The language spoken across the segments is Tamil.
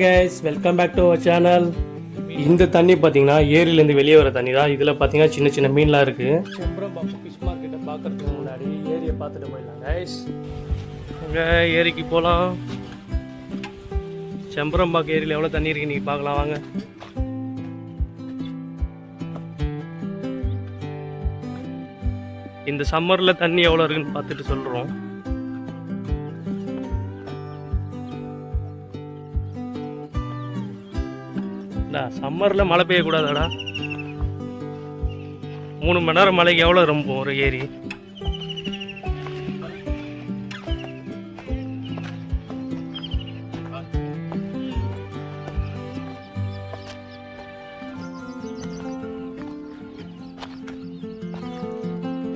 Guys, welcome back to our channel. இந்த தண்ணி பார்த்தீங்கன்னா ஏரியிலேருந்து வெளியே வர தண்ணி தான். இதில் பார்த்தீங்கன்னா சின்ன சின்ன மீன்லாம் இருக்குது. செம்பரம்பாக்கம் ஃபிஷ் மார்க்கெட்டை பார்க்குறதுக்கு முன்னாடி ஏரியை பார்த்துட்டு போயிடலாம் கைஸ். இங்கே ஏரிக்கு போகலாம். செம்பரம்பாக்கம் ஏரியில் எவ்வளோ தண்ணி இருக்குது நீங்கள் பார்க்கலாம் வாங்க. இந்த சம்மரில் தண்ணி எவ்வளோ இருக்குன்னு பார்த்துட்டு சொல்கிறோம். சம்மரில் மழை பெய்யக்கூடாதாடா? 3 மணி நேரம் மழைக்கு எவ்வளோ ரொம்ப ஒரு ஏரி.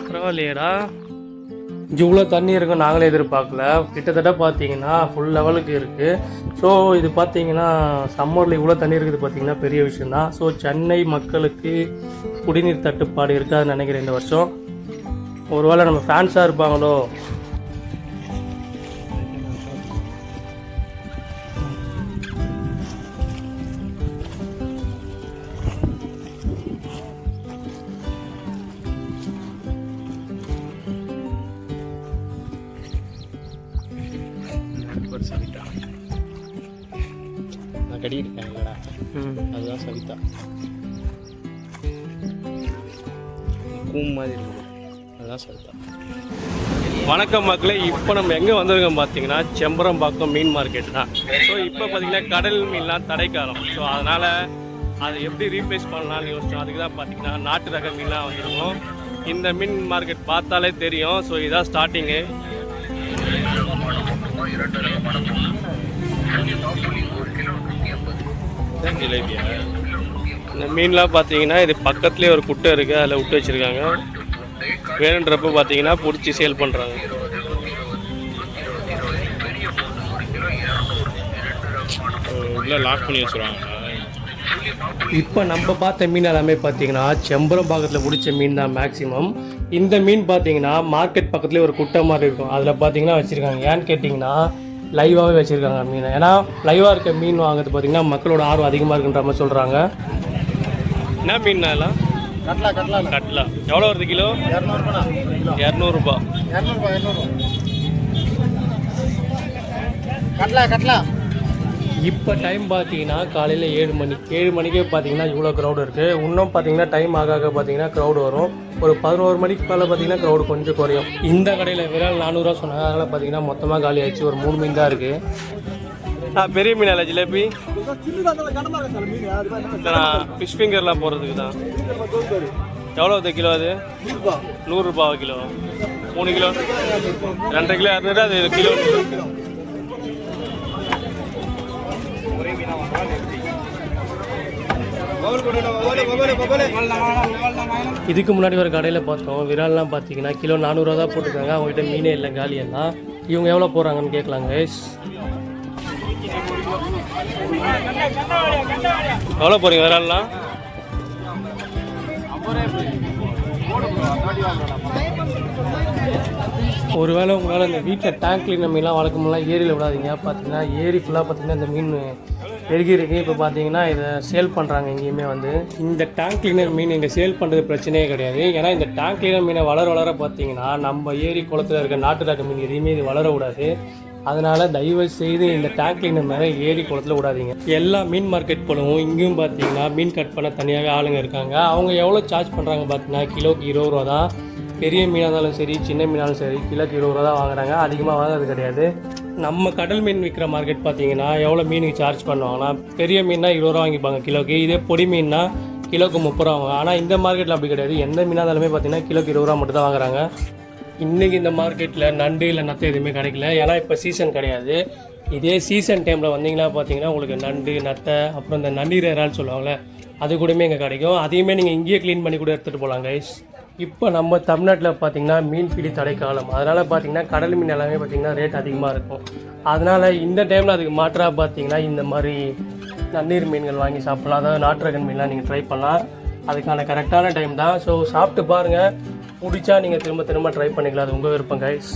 பரவாயில்லையடா, இவ்வளோ தண்ணி இருக்கும் நாங்களே எதிர்பார்க்கல. கிட்டத்தட்ட பார்த்தீங்கன்னா ஃபுல் லெவலுக்கு இருக்குது. ஸோ இது பார்த்தீங்கன்னா சம்மரில் இவ்வளோ தண்ணி இருக்குது பார்த்தீங்கன்னா பெரிய விஷயந்தான். ஸோ சென்னை மக்களுக்கு குடிநீர் தட்டுப்பாடு இருக்காதுன்னு நினைக்கிறேன் இந்த வருஷம். ஒருவேளை நம்ம ஃபேன்ஸாக இருப்பாங்களோ. சவிதா நான் கட்டிக்கிட்டேன்லடா, அதுதான் சவிதா. கூம் மாதிரி இருக்குது, அதுதான் சவிதா. வணக்கம் மக்களே, இப்போ நம்ம எங்கே வந்திருக்கோம் பார்த்தீங்கன்னா செம்பரம்பாக்கம் மீன் மார்க்கெட் தான். ஸோ இப்போ பார்த்தீங்கன்னா கடல் மீன்லாம் தடைக்காலம். ஸோ அதனால் அதை எப்படி ரீப்ளேஸ் பண்ணலாம்னு யோசிச்சோம். அதுக்கு தான் பார்த்தீங்கன்னா நாட்டு ரக மீன்லாம் வந்திருக்கோம். இந்த மீன் மார்க்கெட் பார்த்தாலே தெரியும். ஸோ இதான் ஸ்டார்டிங்கு. ஜிலேபியா இந்த மீன்லாம் பார்த்தீங்கன்னா இது பக்கத்துலேயே ஒரு குட்டை இருக்குது, அதில் விட்டு வச்சுருக்காங்க. வேணுன்றப்ப பார்த்தீங்கன்னா பிடிச்சி சேல் பண்ணுறாங்க. உள்ள லாக் பண்ணி வச்சுருவாங்க. இப்போ நம்ம பார்த்த மீன் எல்லாமே பார்த்தீங்கன்னா செம்பரம்பாக்கத்தில் பிடிச்ச மீன் தான் மேக்ஸிமம். இந்த மீன் பார்த்தீங்கன்னா மார்க்கெட் பக்கத்துலேயே ஒரு குட்டை மாதிரி இருக்கும், அதில் பார்த்தீங்கன்னா வச்சுருக்காங்க. ஏன்னு கேட்டிங்கன்னா லைவாகவே வச்சுருக்காங்க மீனை. ஏன்னா லைவாக இருக்க மீன் வாங்குறது பார்த்தீங்கன்னா மக்களோட ஆர்வம் அதிகமாக இருக்குன்ற மாதிரி சொல்கிறாங்க. என்ன மீன் எல்லாம்? கட்லா எவ்வளோ வருது கிலோ? 200 கட்லா. இப்போ டைம் பார்த்தீங்கன்னா காலையில் 7 மணிக்கே பார்த்தீங்கன்னா இவ்வளோ க்ரௌடு இருக்குது. இன்னும் பார்த்தீங்கன்னா டைம் ஆக பார்த்தீங்கன்னா க்ரௌடு வரும். ஒரு 11 மணிக்கு மேலே பார்த்தீங்கன்னா க்ரௌடு கொஞ்சம் குறையும். இந்த கடையில் விரால் 400 சொன்னாங்க. அதனால் பார்த்தீங்கன்னா மொத்தமாக காலி ஆயிடுச்சு. ஒரு 3 மீன் தான் இருக்குது. பெரிய மீன் இல்லை ஜிலேபி. ஃபிஷ் ஃபிங்கர்லாம் போகிறதுக்கு தான். எவ்வளோ வருது கிலோ? அது 100 ரூபா கிலோ. 3 kilo 2.5 kilo 200. அது கிலோ இதுக்கு முன்னாடி ஒரு கடையில் பார்த்தோம். விரால்லாம் பார்த்தீங்கன்னா கிலோ 400 தான் போட்டுருக்காங்க. அவங்ககிட்ட மீனே இல்லை, காலியெல்லாம். இவங்க எவ்வளோ போகிறாங்கன்னு கேட்கலாங்க. எவ்வளோ போகிறீங்க விரால்லாம்? ஒருவேளை உங்களால் இந்த வீட்டில் டேங்க் கிளீனர் மீன்லாம் வளர்க்கமெல்லாம் ஏரியில் விடாதீங்க. பார்த்தீங்கன்னா ஏரி ஃபுல்லாக பார்த்தீங்கன்னா இந்த மீன் பெருகிருக்கு. இப்போ பார்த்தீங்கன்னா இதை சேல் பண்ணுறாங்க எங்கேயுமே வந்து. இந்த டேங்க் கிளீனர் மீன் இங்கே சேல் பண்ணுறது பிரச்சனையே கிடையாது. ஏன்னா இந்த டேங்க் கிளீனர் மீனை வளர பார்த்தீங்கன்னா நம்ம ஏரி குளத்தில் இருக்க நாட்டு ரக மீன் எதையுமே இது வளர விடாது. அதனால் தயவு செய்து இந்த டேங்க் கிளீனர் மேலே ஏரி குளத்தில் விடாதீங்க. எல்லா மீன் மார்க்கெட் போலவும் இங்கேயும் பார்த்தீங்கன்னா மீன் கட் பண்ண தனியாகவே ஆளுங்க இருக்காங்க. அவங்க எவ்வளோ சார்ஜ் பண்ணுறாங்க பார்த்தீங்கன்னா கிலோக்கு 20 ரூபா தான். பெரிய மீனாக இருந்தாலும் சரி, சின்ன மீனாலும் சரி, கிலோக்கு 20 ரூபா தான் வாங்குறாங்க. அதிகமாக வாங்குறது கிடையாது. நம்ம கடல் மீன் விற்கிற மார்க்கெட் பார்த்தீங்கன்னா எவ்வளோ மீனுக்கு சார்ஜ் பண்ணுவாங்கன்னா பெரிய மீன்னா 20 ரூபா வாங்கிப்பாங்க கிலோக்கு. இதே பொடி மீன்னா கிலோக்கு 30 ரூபா வாங்க. ஆனால் இந்த மார்க்கெட்டில் அப்படி கிடையாது. எந்த மீனாக இருந்தாலுமே பார்த்தீங்கன்னா கிலோக்கு 20 ரூபா மட்டும் தான் வாங்குறாங்க. இன்றைக்கி இந்த மார்க்கெட்டில் நண்டு இல்லை நத்தை எதுவுமே கிடைக்கல. ஏன்னா இப்போ சீசன் கிடையாது. இதே சீசன் டைமில் வந்தீங்கன்னா பார்த்தீங்கன்னா உங்களுக்கு நண்டு, நத்தை, அப்புறம் இந்த நன்னீர் இறால் சொல்லுவாங்களே, அது கூடமே இங்கே கிடைக்கும். அதையுமே நீங்கள் இங்கேயே க்ளீன் பண்ணி கூட எடுத்துகிட்டு போகலாம் கைஸ். இப்போ நம்ம தமிழ்நாட்டில் பார்த்தீங்கன்னா மீன் பிடி தடைக்காலம். அதனால் பார்த்தீங்கன்னா கடல் மீன் எல்லாமே பார்த்தீங்கன்னா ரேட் அதிகமாக இருக்கும். அதனால் இந்த டைமில் அதுக்கு மாற்றாக பார்த்தீங்கன்னா இந்த மாதிரி நன்னீர் மீன்கள் வாங்கி சாப்பிட்லாம். அதாவது நாட்டு ரக மீன்லாம் நீங்கள் ட்ரை பண்ணலாம். அதுக்கான கரெக்டான டைம் தான். ஸோ சாப்பிட்டு பாருங்கள், பிடிச்சா நீங்கள் திரும்ப ட்ரை பண்ணிக்கலாம். அது உங்கள் விருப்பம் கைஸ்.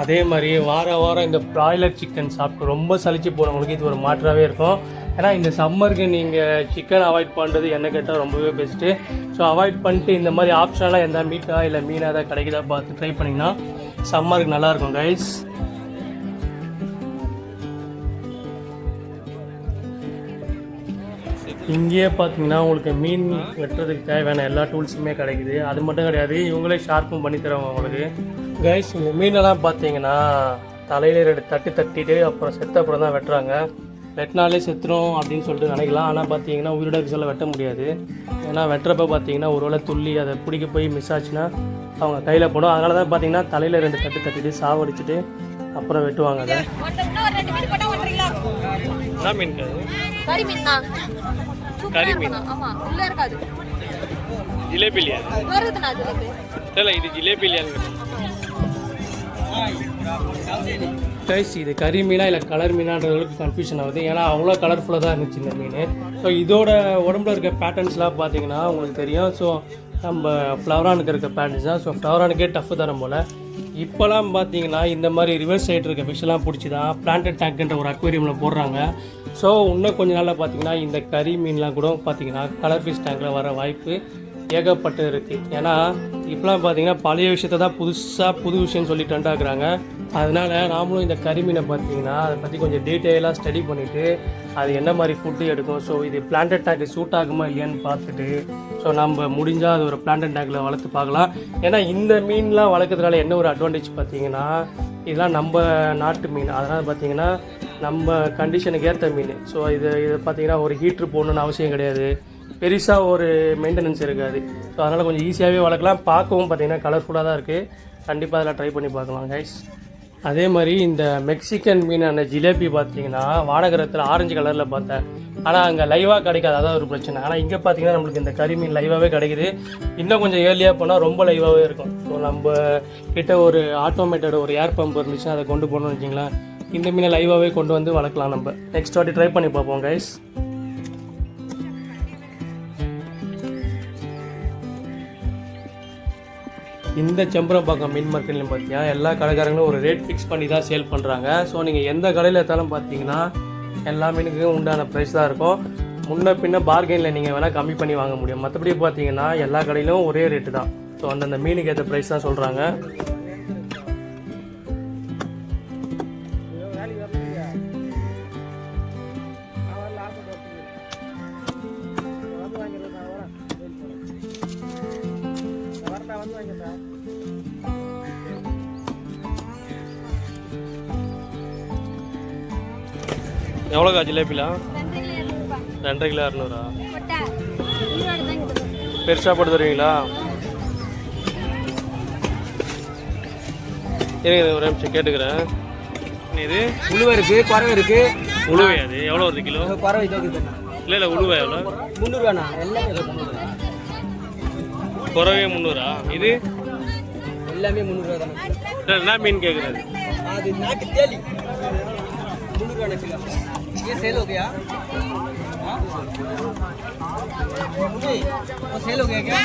அதே மாதிரி வாரம் இந்த ப்ராய்லர் சிக்கன் சாப்பிட்டு ரொம்ப சலிச்சு போனவங்களுக்கு இது ஒரு மாற்றாகவே இருக்கும். ஏன்னா இந்த சம்மருக்கு நீங்கள் சிக்கன் அவாய்ட் பண்ணுறது என்ன கேட்டால் ரொம்பவே பெஸ்ட்டு. ஸோ அவாய்ட் பண்ணிட்டு இந்த மாதிரி ஆப்ஷனெலாம் எந்த மீட்டா இல்லை மீனாக ஏதாவது கிடைக்குதா பார்த்து ட்ரை பண்ணிங்கன்னா சம்மருக்கு நல்லாயிருக்கும் கைஸ். இங்கேயே பார்த்தீங்கன்னா உங்களுக்கு மீன் வெட்டுறதுக்கு தேவையான எல்லா டூல்ஸுமே கிடைக்குது. அது மட்டும் கிடையாது, இவங்களே ஷார்ப்பும் பண்ணி தருவாங்க உங்களுக்கு கைஸ். இந்த மீனெல்லாம் பார்த்தீங்கன்னா தலையில் 2 தட்டு தட்டிட்டு அப்புறம் செத்த அப்புறம் தான் வெட்டுறாங்க. வெட்டினாலே செத்துரும் அப்படின்னு சொல்லிட்டு நினைக்கலாம். ஆனால் பார்த்தீங்கன்னா உயிரோட சொல்ல வெட்ட முடியாது. ஏன்னா வெட்டுறப்ப பார்த்தீங்கன்னா ஒரு வேளை துள்ளி அதை பிடிக்க போய் மிஸ் ஆச்சுன்னா அவங்க கையில் போடும். அதனால தான் பார்த்தீங்கன்னா தலையில் 2 தட்டு தட்டிட்டு சாவடிச்சுட்டு அப்புறம் வெட்டுவாங்க. அதை என்ன மீன்? கறி மீன் தான். கறி மீன். ஆமா, உள்ள இருக்காது. ஜிலேபி இல்லையா? வருதுனா ஜிலேபி. இல்ல இது ஜிலேபி இல்லையா? கைஸ் இது கறி மீனா இல்லை கலர் மீனான்றதுக்கு கன்ஃபியூஷன் ஆகுது. ஏன்னா அவ்வளோ கலர்ஃபுல்லாக தான் இருந்துச்சு இந்த மீன். ஸோ இதோட உடம்புல இருக்க பேட்டர்ன்ஸ்லாம் பார்த்தீங்கன்னா உங்களுக்கு தெரியும். ஸோ நம்ம ஃப்ளவரானுக்கு இருக்க பேட்டர்ன்ஸ் தான். ஸோ ஃப்ளவரானுக்கே டஃப்பு தரம் போல். இப்போலாம் பார்த்தீங்கன்னா இந்த மாதிரி ரிவர்ஸ் சைடு இருக்க ஃபிஷ்ஷெல்லாம் பிடிச்சி தான் பிளான்டட் டேங்க்ன்ற ஒரு அக்வேரியமில் போடுறாங்க. ஸோ இன்னும் கொஞ்ச நாளில் பார்த்தீங்கன்னா இந்த கறி மீன்லாம் கூட பார்த்தீங்கன்னா கலர் ஃபிஷ் டேங்கில் வர வாய்ப்பு ஏகப்பட்டு இருக்குது. ஏன்னா இப்போலாம் பார்த்தீங்கன்னா பழைய விஷயத்தை தான் புது விஷயம்னு சொல்லி ட்ரெண்டாக்குறாங்க. அதனால் நாமளும் இந்த கறி மீனை பார்த்தீங்கன்னா அதை பற்றி கொஞ்சம் டீட்டெயிலாக ஸ்டடி பண்ணிவிட்டு அது என்ன மாதிரி ஃபுட்டு எடுக்கும், ஸோ இது பிளான்டட் டேங்க் சூட் ஆகுமா இல்லையான்னு பார்த்துட்டு ஸோ நம்ம முடிஞ்சால் அது ஒரு பிளான்டட் டேங்கில் வளர்த்து பார்க்கலாம். ஏன்னா இந்த மீன்லாம் வளர்க்குறதுனால என்ன ஒரு அட்வான்டேஜ் பார்த்தீங்கன்னா இதெல்லாம் நம்ம நாட்டு மீன். அதனால் பார்த்தீங்கன்னா நம்ம கண்டிஷனுக்கு ஏற்ற மீன். ஸோ இது பார்த்தீங்கன்னா ஒரு ஹீட்ரு போடணுன்னு அவசியம் கிடையாது. பெருசாக ஒரு மெயின்டெனன்ஸ் இருக்காது. ஸோ அதனால் கொஞ்சம் ஈஸியாகவே வளர்க்கலாம். பார்க்கவும் பார்த்தீங்கன்னா கலர்ஃபுல்லாக தான் இருக்குது. கண்டிப்பாக அதில் ட்ரை பண்ணி பார்க்கலாம் கைஸ். அதே மாதிரி இந்த மெக்சிகன் மீனான ஜிலேபி பார்த்தீங்கன்னா வானகரத்தில் ஆரஞ்சு கலரில் பார்த்தேன். ஆனால் அங்கே லைவாக கிடைக்காது, அதான் ஒரு பிரச்சனை. ஆனால் இங்கே பார்த்தீங்கன்னா நம்மளுக்கு இந்த கறி மீன் லைவாகவே கிடைக்குது. இன்னும் கொஞ்சம் ஏர்லியாக போனால் ரொம்ப லைவாகவே இருக்கும். ஸோ நம்ம கிட்ட ஒரு ஆட்டோமேட்டட் ஒரு ஏர் பம்ப் இருந்துச்சுன்னா அதை கொண்டு போகணும்னு வச்சிங்களேன், இந்த மீனை லைவாகவே கொண்டு வந்து வளர்க்கலாம். நம்ம நெக்ஸ்ட் வாட்டி ட்ரை பண்ணி பார்ப்போம் கைஸ். இந்த செம்பரம்பாக்கம் மீன் மார்க்கெட்லையும் பார்த்தீங்கன்னா எல்லா கடைக்காரங்களும் ஒரு ரேட் ஃபிக்ஸ் பண்ணி தான் சேல் பண்ணுறாங்க. ஸோ நீங்கள் எந்த கடையில் எடுத்தாலும் பார்த்தீங்கன்னா எல்லா மீனுக்கும் உண்டான ப்ரைஸ் தான் இருக்கும். முன்ன பின்ன பார்கெனில் நீங்கள் வேணால் கம்மி பண்ணி வாங்க முடியும். மற்றபடி பார்த்தீங்கன்னா எல்லா கடையிலும் ஒரே ரேட்டு தான். ஸோ அந்தந்த மீனுக்கு ஏற்ற ப்ரைஸ் தான் சொல்கிறாங்க. எவ்வளோக்கா ஜிலேபிலாம்? 2.5 கிலோ 200. பெருசாக போட்டு தருவீங்களா? இருங்க ஒரு நிமிஷம் கேட்டுக்கிறேன். இது உழுவை இருக்குது, குறவை இருக்குது. உழுவை அது எவ்வளோ வருது கிலோ? குறவை இல்லை உழுவை எவ்வளோ? 300 ரூபாண்ணா. எல்லாமே குறவே 300. இது எல்லாமே 300 ரூபா தானே. என்ன மீன் கேட்குறது? அது நாட்டு தேலி 300 ரூபா கிலோ. ये सेल हो गया? वो सेल हो गया क्या?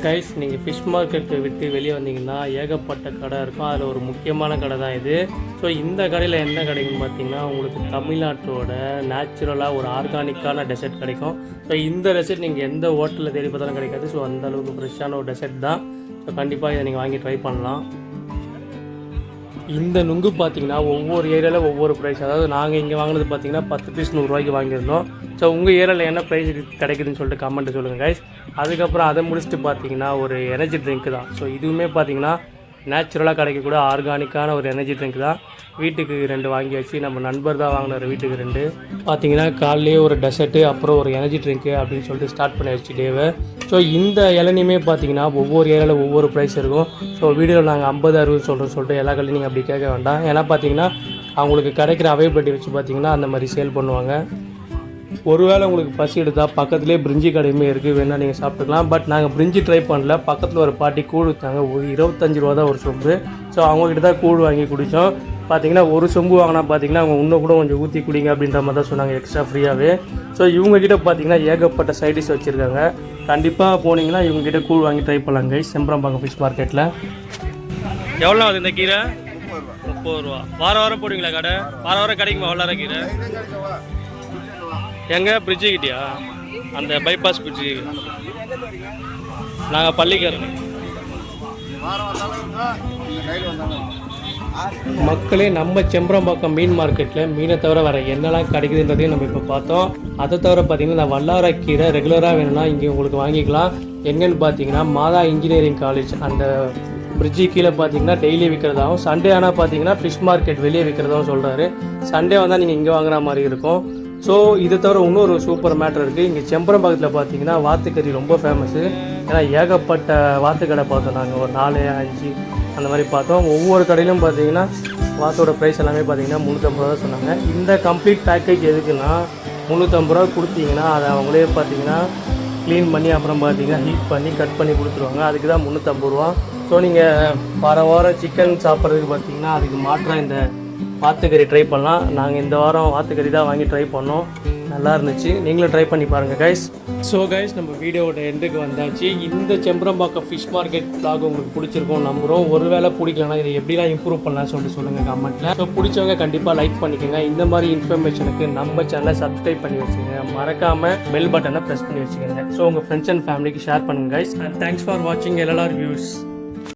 கைஸ் நீங்கள் ஃபிஷ் மார்க்கெட்டை விட்டு வெளியே வந்தீங்கன்னா ஏகப்பட்ட கடை இருக்கும். அதில் ஒரு முக்கியமான கடை தான் இது. ஸோ இந்த கடையில் என்ன கிடைக்குன்னு பார்த்தீங்கன்னா உங்களுக்கு தமிழ்நாட்டோட நேச்சுரலாக ஒரு ஆர்கானிக்கான டெசர்ட் கிடைக்கும். ஸோ இந்த டெசர்ட் நீங்கள் எந்த ஹோட்டலில் தேடி பார்த்தாலும் கிடைக்காது. ஸோ அந்தளவுக்கு ஃப்ரெஷ்ஷான ஒரு டெசர்ட் தான். ஸோ கண்டிப்பாக இதை நீங்கள் வாங்கி ட்ரை பண்ணலாம். இந்த நுங்கு பார்த்தீங்கன்னா ஒவ்வொரு ஏரியாவில் ஒவ்வொரு ப்ரைஸ். அதாவது நாங்கள் இங்கே வாங்கினது பார்த்தீங்கன்னா 10 பீஸ் 100 ரூபாய்க்கு வாங்கியிருந்தோம். ஸோ உங்கள் ஏரியாவில் என்ன ப்ரைஸ் கிடைக்குதுன்னு சொல்லிட்டு கமெண்ட்டு சொல்லுங்கள் கைஸ். அதுக்கப்புறம் அதை முடிச்சுட்டு பார்த்தீங்கன்னா ஒரு எனர்ஜி ட்ரிங்க்கு தான். ஸோ இதுவுமே பார்த்தீங்கன்னா நேச்சுரலாக கிடைக்கக்கூட ஆர்கானிக்கான ஒரு எனர்ஜி ட்ரிங்க் தான். வீட்டுக்கு 2 வாங்கி வச்சு நம்ம நண்பர் தான் வாங்கினார். வீட்டுக்கு 2 பார்த்தீங்கன்னா காலையிலே ஒரு டெசர்ட்டு அப்புறம் ஒரு எனர்ஜி ட்ரிங்க்கு அப்படின்னு சொல்லிட்டு ஸ்டார்ட் பண்ணி வச்சு டேவை. ஸோ இந்த இளநியுமே பார்த்தீங்கன்னா ஒவ்வொரு ஏரியாவில் ஒவ்வொரு ப்ரைஸ் இருக்கும். ஸோ வீடியோவில் நாங்கள் 50-60 சொல்லிட்டு எல்லா கடையிலும் நீங்கள் அப்படி கேட்க வேண்டாம். ஏன்னா பார்த்தீங்கன்னா அவங்களுக்கு கிடைக்கிற அவைலபிலிட்டி வச்சு பார்த்தீங்கன்னா அந்த மாதிரி சேல் பண்ணுவாங்க. ஒருவேளை உங்களுக்கு பசி எடுத்தால் பக்கத்துலேயே பிரிஞ்சி கடையுமே இருக்குது, வேணால் நீங்கள் சாப்பிட்டுக்கலாம். பட் நாங்கள் பிரிஞ்சி ட்ரை பண்ணல. பக்கத்தில் ஒரு பாட்டி கூழ் விற்றாங்க. ஒரு 25 ரூபா தான் ஒரு சொம்பு. ஸோ அவங்கக்கிட்ட தான் கூழ் வாங்கி குடித்தோம். பார்த்தீங்கன்னா ஒரு சொம்பு வாங்கினா பார்த்தீங்கன்னா அவங்க இன்னும் கூட கொஞ்சம் ஊற்றி குடிங்க அப்படின்ற மாதிரி தான் சொன்னாங்க, எக்ஸ்ட்ரா ஃப்ரீயாகவே. ஸோ இவங்ககிட்ட பார்த்தீங்கன்னா ஏகப்பட்ட சைடிஷ் வச்சுருக்காங்க. கண்டிப்பாக போனீங்கன்னா இவங்ககிட்ட கூழ் வாங்கி ட்ரை பண்ணலாங்க. செம்பரம்பாக்கம் ஃபிஷ் மார்க்கெட்டில். எவ்வளோ ஆகுது இந்த கீரை? ரூபா. வாரம் வாரம் போடுவீங்களா கடை? வாரம் வாரம் கிடைக்குமா வல்லாரக்கீரை? எங்க பிரிட்ஜு கிட்டியா? அந்த பைபாஸ் பிரிட்ஜு. நாங்கள் பள்ளிக்காரங்க. மக்களே, நம்ம செம்பரம்பாக்கம் மீன் மார்க்கெட்டில் மீனை தவிர வேறு என்னெல்லாம் கிடைக்குதுன்றதையும் நம்ம இப்போ பார்த்தோம். அதை தவிர பார்த்தீங்கன்னா இந்த வல்லாரக்கீரை ரெகுலராக வேணும்னா இங்கே உங்களுக்கு வாங்கிக்கலாம். எங்கன்னு பார்த்தீங்கன்னா மாதா இன்ஜினியரிங் காலேஜ் அந்த பிரிட்ஜு கீழே பார்த்தீங்கன்னா டெய்லி விற்கிறதாகவும், சண்டே ஆனால் பார்த்தீங்கன்னா ஃபிஷ் மார்க்கெட் வெளியே விற்கிறதாகவும் சொல்கிறாரு. சண்டே வந்தால் நீங்கள் இங்கே வாங்குற மாதிரி இருக்கும். ஸோ இது தவிர இன்னொரு சூப்பர் மேட்ரு இருக்குது. இங்கே செம்பரம்பாக்கத்தில் பார்த்தீங்கன்னா வாத்துக்கறி ரொம்ப ஃபேமஸ்ஸு. ஏன்னா ஏகப்பட்ட வாத்துக்கடை பார்த்தோம் நாங்கள், ஒரு 4-5 அந்த மாதிரி பார்த்தோம். ஒவ்வொரு கடையிலும் பார்த்தீங்கன்னா வாத்தோட ப்ரைஸ் எல்லாமே பார்த்தீங்கன்னா 350 ரூபா சொன்னாங்க. இந்த கம்ப்ளீட் பேக்கேஜ் எதுக்குன்னா 350 ரூபா கொடுத்தீங்கன்னா அதை அவங்களே பார்த்தீங்கன்னா க்ளீன் பண்ணி அப்புறம் பார்த்தீங்கன்னா ஹீட் பண்ணி கட் பண்ணி கொடுத்துருவாங்க. அதுக்கு தான் 350 ரூபா. ஸோ நீங்கள் வாரம் சிக்கன் சாப்பிட்றதுக்கு பார்த்தீங்கன்னா அதுக்கு மாற்றாக இந்த வாத்துக்கறி ட்ரை பண்ணலாம். நாங்கள் இந்த வாரம் வாத்துக்கறி தான் வாங்கி ட்ரை பண்ணோம். நல்லா இருந்துச்சு. நீங்களும் ட்ரை பண்ணி பாருங்கள் கைஸ். ஸோ கைஸ், நம்ம வீடியோவோட எண்டுக்கு வந்தாச்சு. இந்த செம்பரம்பாக்கம் ஃபிஷ் மார்க்கெட் vlog உங்களுக்கு பிடிச்சிருக்கும் நம்புகிறோம். ஒருவேளை பிடிக்கலன்னா இதை எப்படிலாம் இம்ப்ரூவ் பண்ணலாம்னு சொல்லிட்டு சொல்லுங்கள் கமெண்ட்டில். ஸோ பிடிச்சவங்க கண்டிப்பாக லைக் பண்ணிக்கோங்க. இந்த மாதிரி இன்ஃபர்மேஷனுக்கு நம்ம சேனலை சப்ஸ்கிரைப் பண்ணி வச்சுக்கோங்க. மறக்காமல் பெல் பட்டனை ப்ரெஸ் பண்ணி வச்சுக்கோங்க. ஸோ உங்கள் ஃப்ரெண்ட்ஸ் அண்ட் ஃபேமிலிக்கு ஷேர் பண்ணுங்கள் கைஸ். அண்ட் தேங்க்ஸ் ஃபார் வாட்சிங் LLR வியூஸ்.